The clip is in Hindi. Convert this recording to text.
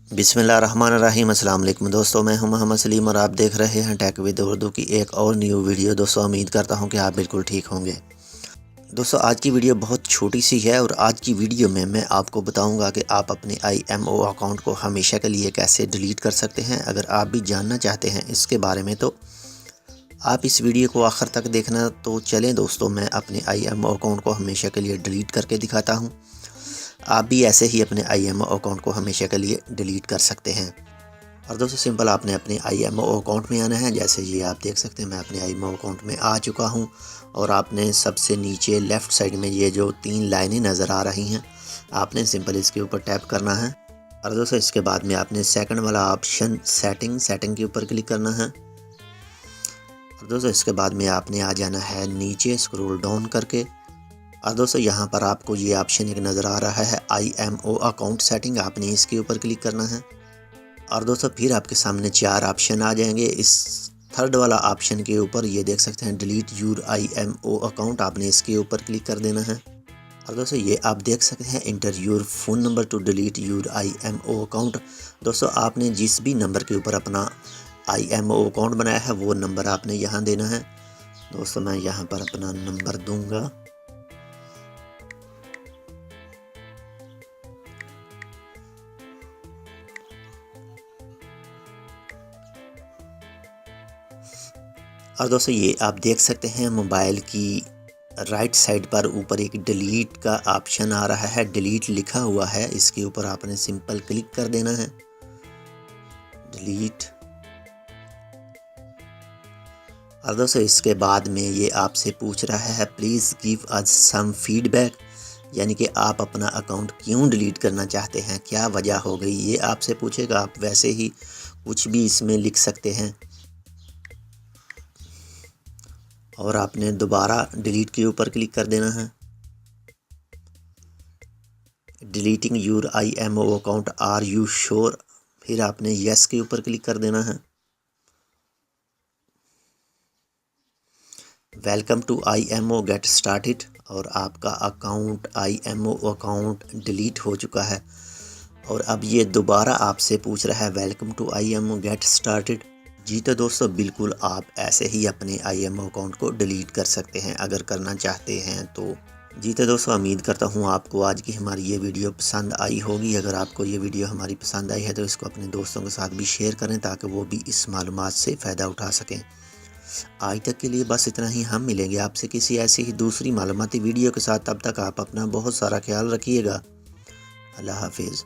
बिस्मिल्लाहिर्रहमानिर्रहीम। अस्सलाम वालेकुम दोस्तों, मैं हूं मोहम्मद सलीम और आप देख रहे हैं टेक विद उर्दू की एक और न्यू वीडियो। दोस्तों उम्मीद करता हूं कि आप बिल्कुल ठीक होंगे। दोस्तों आज की वीडियो बहुत छोटी सी है और आज की वीडियो में मैं आपको बताऊंगा कि आप अपने IMO अकाउंट को हमेशा के लिए कैसे डिलीट कर सकते हैं। अगर आप भी जानना चाहते हैं इसके बारे में तो आप इस वीडियो को आखिर तक देखना। तो चलें दोस्तों, मैं अपने IMO अकाउंट को हमेशा के लिए डिलीट करके दिखाता हूँ। आप भी ऐसे ही अपने IMO अकाउंट को हमेशा के लिए डिलीट कर सकते हैं। और दोस्तों सिंपल आपने अपने IMO अकाउंट में आना है। जैसे ये आप देख सकते हैं मैं अपने IMO अकाउंट में आ चुका हूँ और आपने सबसे नीचे लेफ़्ट साइड में ये जो 3 लाइनें नज़र आ रही हैं, आपने सिंपल इसके ऊपर टैप करना है। और दोस्तों इसके बाद में आपने सेकंड वाला ऑप्शन सेटिंग के ऊपर क्लिक करना है। और दोस्तों इसके बाद में आपने आ जाना है नीचे स्क्रॉल डाउन करके। और दोस्तों यहाँ पर आपको ये ऑप्शन एक नज़र आ रहा है IMO अकाउंट सेटिंग, आपने इसके ऊपर क्लिक करना है। और दोस्तों फिर आपके सामने 4 ऑप्शन आ जाएंगे। इस थर्ड वाला ऑप्शन के ऊपर ये देख सकते हैं डिलीट यूर IMO अकाउंट, आपने इसके ऊपर क्लिक कर देना है। और दोस्तों ये आप देख सकते हैं enter your phone number to delete your IMO account. दोस्तों आपने जिस भी नंबर के ऊपर अपना IMO अकाउंट बनाया है वो नंबर आपने यहाँ देना है। दोस्तों मैं यहाँ पर अपना नंबर दूँगा। और दोस्तों ये आप देख सकते हैं मोबाइल की राइट साइड पर ऊपर एक डिलीट का ऑप्शन आ रहा है, डिलीट लिखा हुआ है, इसके ऊपर आपने सिंपल क्लिक कर देना है, डिलीट। और दोस्तों इसके बाद में ये आपसे पूछ रहा है please give us some feedback, यानी कि आप अपना अकाउंट क्यों डिलीट करना चाहते हैं, क्या वजह हो गई, ये आपसे पूछेगा। आप वैसे ही कुछ भी इसमें लिख सकते हैं। और आपने दोबारा डिलीट के ऊपर क्लिक कर देना है, deleting your IMO account are you sure, फिर आपने यस के ऊपर क्लिक कर देना है। Welcome to IMO get started, और आपका अकाउंट IMO अकाउंट डिलीट हो चुका है। और अब ये दोबारा आपसे पूछ रहा है welcome to IMO get started. जी तो दोस्तों बिल्कुल आप ऐसे ही अपने IMO अकाउंट को डिलीट कर सकते हैं अगर करना चाहते हैं तो। जी तो दोस्तों उम्मीद करता हूँ आपको आज की हमारी ये वीडियो पसंद आई होगी। अगर आपको ये वीडियो हमारी पसंद आई है तो इसको अपने दोस्तों के साथ भी शेयर करें ताकि वो भी इस मालूमात से फ़ायदा उठा सकें। आज तक के लिए बस इतना ही। हम मिलेंगे आपसे किसी ऐसी ही दूसरी मालूमाती वीडियो के साथ। तब तक आप अपना बहुत सारा ख्याल रखिएगा। अल्लाह हाफिज़।